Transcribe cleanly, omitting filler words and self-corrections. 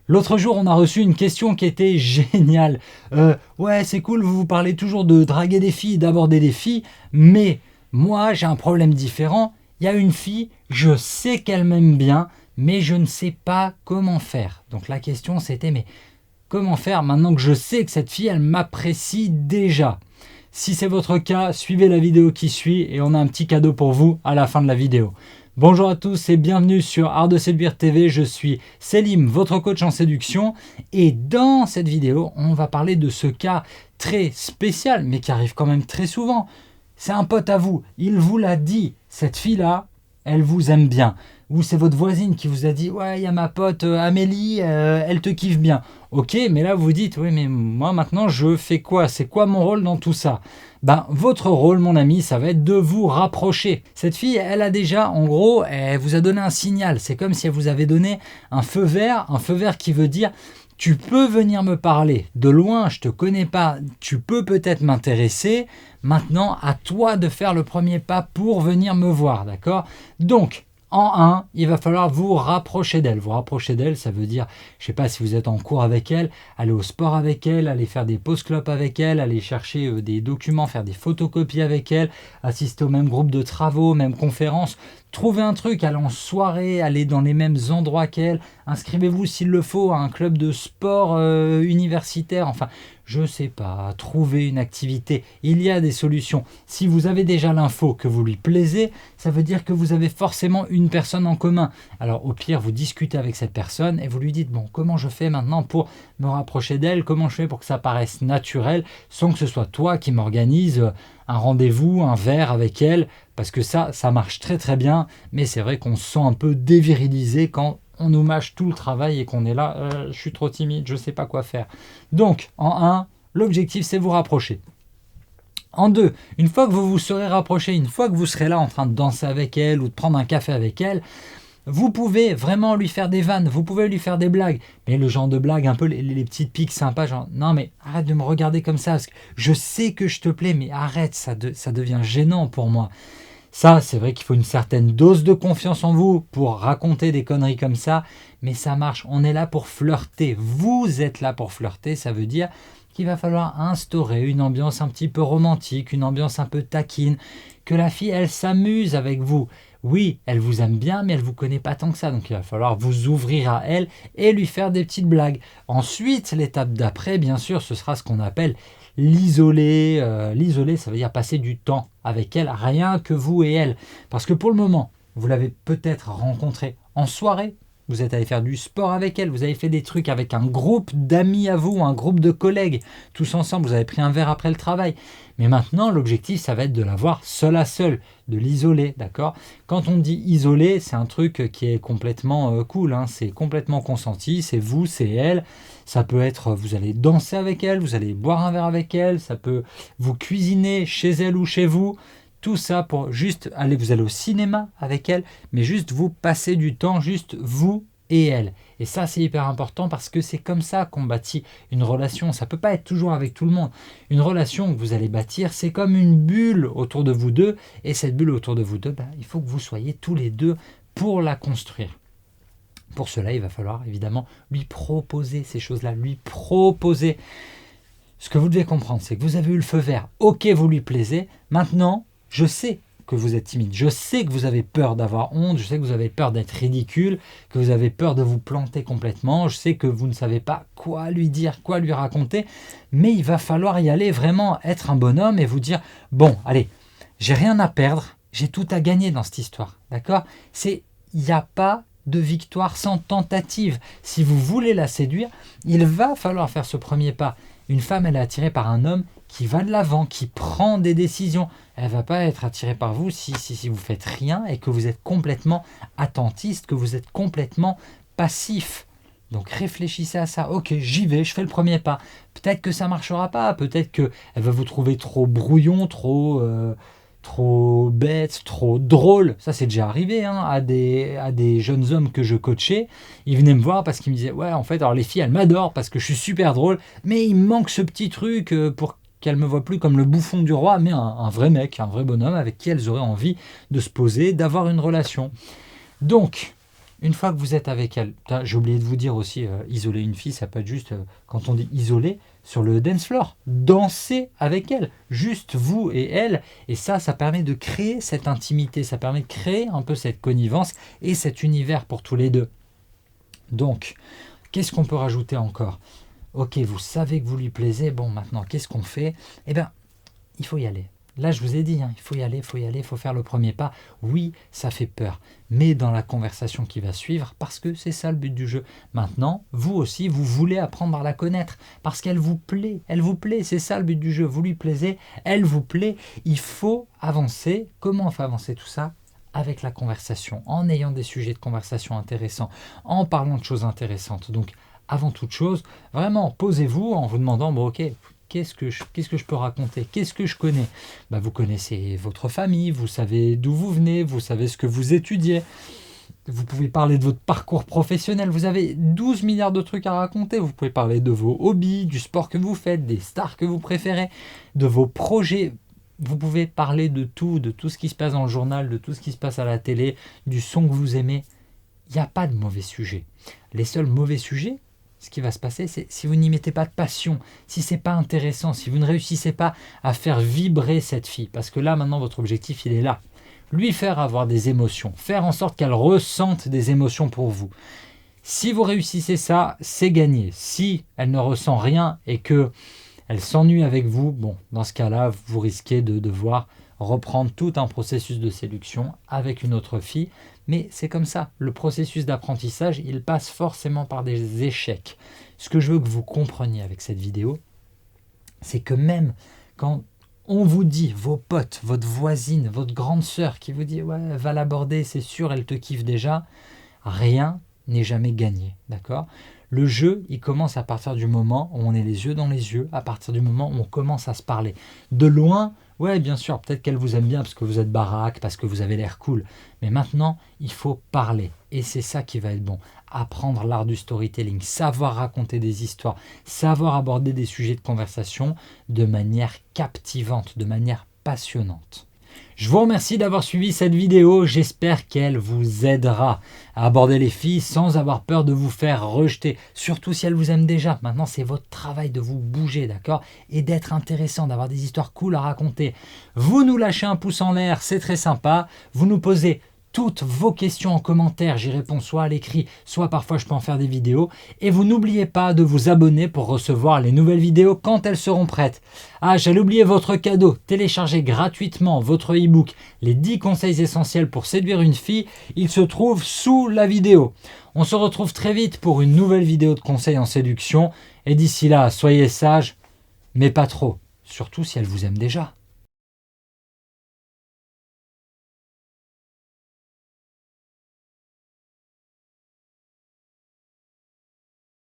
L'autre jour, on a reçu une question qui était géniale. Ouais, c'est cool, vous parlez toujours de draguer des filles, d'aborder des filles, mais moi, j'ai un problème différent. Il y a une fille, je sais qu'elle m'aime bien, mais je ne sais pas comment faire. Donc la question, c'était, mais comment faire maintenant que je sais que cette fille, elle m'apprécie déjà? Si c'est votre cas, suivez la vidéo qui suit et on a un petit cadeau pour vous à la fin de la vidéo. Bonjour à tous et bienvenue sur Art de Séduire TV, je suis Selim, votre coach en séduction et dans cette vidéo, on va parler de ce cas très spécial mais qui arrive quand même très souvent. C'est un pote à vous, il vous l'a dit, cette fille-là, elle vous aime bien. Ou c'est votre voisine qui vous a dit « Ouais, il y a ma pote Amélie, elle te kiffe bien. » Ok, mais là vous vous dites « Oui, mais moi maintenant je fais quoi? C'est quoi mon rôle dans tout ça ?» Ben, votre rôle, mon ami, ça va être de vous rapprocher. Cette fille, elle a déjà, en gros, elle vous a donné un signal. C'est comme si elle vous avait donné un feu vert qui veut dire « Tu peux venir me parler. De loin, je te connais pas. Tu peux peut-être m'intéresser. Maintenant, à toi de faire le premier pas pour venir me voir. » D'accord? Donc, en un, il va falloir vous rapprocher d'elle. Vous rapprocher d'elle, ça veut dire, je ne sais pas si vous êtes en cours avec elle, aller au sport avec elle, aller faire des pauses clopes avec elle, aller chercher des documents, faire des photocopies avec elle, assister au même groupe de travaux, même conférences. Trouvez un truc, allez en soirée, allez dans les mêmes endroits qu'elle, inscrivez-vous s'il le faut à un club de sport universitaire, enfin, je sais pas, trouvez une activité, il y a des solutions. Si vous avez déjà l'info que vous lui plaisez, ça veut dire que vous avez forcément une personne en commun. Alors au pire, vous discutez avec cette personne et vous lui dites, bon, comment je fais maintenant pour me rapprocher d'elle, comment je fais pour que ça paraisse naturel, sans que ce soit toi qui m'organise un rendez-vous, un verre avec elle, parce que ça marche très très bien, mais c'est vrai qu'on se sent un peu dévirilisé quand on nous mâche tout le travail et qu'on est là, je suis trop timide, je ne sais pas quoi faire. Donc, en un, l'objectif c'est vous rapprocher. En deux, une fois que vous vous serez rapproché, une fois que vous serez là en train de danser avec elle ou de prendre un café avec elle, vous pouvez vraiment lui faire des vannes, vous pouvez lui faire des blagues, mais le genre de blagues, un peu les petites piques sympas, genre non mais arrête de me regarder comme ça, parce que je sais que je te plais, mais arrête, ça devient gênant pour moi. Ça, c'est vrai qu'il faut une certaine dose de confiance en vous pour raconter des conneries comme ça, mais ça marche, on est là pour flirter, vous êtes là pour flirter, ça veut dire qu'il va falloir instaurer une ambiance un petit peu romantique, une ambiance un peu taquine, que la fille, elle s'amuse avec vous. Oui, elle vous aime bien, mais elle ne vous connaît pas tant que ça, donc il va falloir vous ouvrir à elle et lui faire des petites blagues. Ensuite, l'étape d'après, bien sûr, ce sera ce qu'on appelle l'isoler. L'isoler, ça veut dire passer du temps avec elle, rien que vous et elle. Parce que pour le moment, vous l'avez peut-être rencontrée en soirée, vous êtes allé faire du sport avec elle, vous avez fait des trucs avec un groupe d'amis à vous, un groupe de collègues, tous ensemble, vous avez pris un verre après le travail. Mais maintenant, l'objectif, ça va être de la voir seule à seule, de l'isoler, d'accord? Quand on dit isoler, c'est un truc qui est complètement cool, hein, c'est complètement consenti, c'est vous, c'est elle. Ça peut être, vous allez danser avec elle, vous allez boire un verre avec elle, ça peut vous cuisiner chez elle ou chez vous. Tout ça pour juste aller, vous allez au cinéma avec elle, mais juste vous passez du temps, juste vous et elle. Et ça, c'est hyper important parce que c'est comme ça qu'on bâtit une relation. Ça ne peut pas être toujours avec tout le monde. Une relation que vous allez bâtir, c'est comme une bulle autour de vous deux. Et cette bulle autour de vous deux, il faut que vous soyez tous les deux pour la construire. Pour cela, il va falloir évidemment lui proposer ces choses-là, lui proposer. Ce que vous devez comprendre, c'est que vous avez eu le feu vert. Ok, vous lui plaisez. Maintenant, je sais que vous êtes timide, je sais que vous avez peur d'avoir honte, je sais que vous avez peur d'être ridicule, que vous avez peur de vous planter complètement, je sais que vous ne savez pas quoi lui dire, quoi lui raconter, mais il va falloir y aller, vraiment être un bonhomme et vous dire, bon, allez, j'ai rien à perdre, j'ai tout à gagner dans cette histoire, d'accord? Il n'y a pas de victoire sans tentative. Si vous voulez la séduire, il va falloir faire ce premier pas. Une femme, elle est attirée par un homme qui va de l'avant, qui prend des décisions. Elle ne va pas être attirée par vous si vous ne faites rien et que vous êtes complètement attentiste, que vous êtes complètement passif. Donc réfléchissez à ça. Ok, j'y vais, je fais le premier pas. Peut-être que ça ne marchera pas, peut-être qu'elle va vous trouver trop brouillon, trop bête, trop drôle. Ça, c'est déjà arrivé à des jeunes hommes que je coachais. Ils venaient me voir parce qu'ils me disaient « Ouais, en fait, alors les filles, elles m'adorent parce que je suis super drôle, mais il me manque ce petit truc pour qu'elles ne me voient plus comme le bouffon du roi, mais un vrai mec, un vrai bonhomme avec qui elles auraient envie de se poser, d'avoir une relation. » Donc, une fois que vous êtes avec elle, j'ai oublié de vous dire aussi, isoler une fille, ça peut être juste, quand on dit isoler, sur le dance floor, danser avec elle, juste vous et elle, et ça permet de créer cette intimité, ça permet de créer un peu cette connivence et cet univers pour tous les deux. Donc, qu'est-ce qu'on peut rajouter encore? Ok, vous savez que vous lui plaisez, bon maintenant, qu'est-ce qu'on fait? Eh bien, il faut y aller. Là, je vous ai dit, il faut y aller, il faut faire le premier pas. Oui, ça fait peur, mais dans la conversation qui va suivre, parce que c'est ça le but du jeu. Maintenant, vous aussi, vous voulez apprendre à la connaître, parce qu'elle vous plaît, c'est ça le but du jeu. Vous lui plaisez, elle vous plaît. Il faut avancer. Comment on fait avancer tout ça? Avec la conversation, en ayant des sujets de conversation intéressants, en parlant de choses intéressantes. Donc, avant toute chose, vraiment, posez-vous en vous demandant, bon ok, qu'est-ce que je peux raconter? Qu'est-ce que je connais? Vous connaissez votre famille, vous savez d'où vous venez, vous savez ce que vous étudiez. Vous pouvez parler de votre parcours professionnel, vous avez 12 milliards de trucs à raconter. Vous pouvez parler de vos hobbies, du sport que vous faites, des stars que vous préférez, de vos projets. Vous pouvez parler de tout ce qui se passe dans le journal, de tout ce qui se passe à la télé, du son que vous aimez. Il n'y a pas de mauvais sujets. Les seuls mauvais sujets, ce qui va se passer, c'est si vous n'y mettez pas de passion, si c'est pas intéressant, si vous ne réussissez pas à faire vibrer cette fille, parce que là, maintenant, votre objectif, il est là. Lui faire avoir des émotions, faire en sorte qu'elle ressente des émotions pour vous. Si vous réussissez ça, c'est gagné. Si elle ne ressent rien et que elle s'ennuie avec vous, bon, dans ce cas-là, vous risquez de devoir reprendre tout un processus de séduction avec une autre fille. Mais c'est comme ça, le processus d'apprentissage, il passe forcément par des échecs. Ce que je veux que vous compreniez avec cette vidéo, c'est que même quand on vous dit, vos potes, votre voisine, votre grande sœur qui vous dit « ouais, va l'aborder, c'est sûr, elle te kiffe déjà », rien n'est jamais gagné, d'accord ? Le jeu, il commence à partir du moment où on est les yeux dans les yeux, à partir du moment où on commence à se parler. De loin, ouais, bien sûr, peut-être qu'elle vous aime bien parce que vous êtes baraque, parce que vous avez l'air cool. Mais maintenant, il faut parler. Et c'est ça qui va être bon. Apprendre l'art du storytelling, savoir raconter des histoires, savoir aborder des sujets de conversation de manière captivante, de manière passionnante. Je vous remercie d'avoir suivi cette vidéo, j'espère qu'elle vous aidera à aborder les filles sans avoir peur de vous faire rejeter, surtout si elles vous aiment déjà. Maintenant, c'est votre travail de vous bouger, d'accord? Et d'être intéressant, d'avoir des histoires cool à raconter. Vous nous lâchez un pouce en l'air, c'est très sympa. Vous nous posez toutes vos questions en commentaire, j'y réponds soit à l'écrit, soit parfois je peux en faire des vidéos. Et vous n'oubliez pas de vous abonner pour recevoir les nouvelles vidéos quand elles seront prêtes. Ah, j'allais oublier votre cadeau, téléchargez gratuitement votre e-book « Les 10 conseils essentiels pour séduire une fille ». Il se trouve sous la vidéo. On se retrouve très vite pour une nouvelle vidéo de conseils en séduction. Et d'ici là, soyez sages, mais pas trop, surtout si elle vous aime déjà.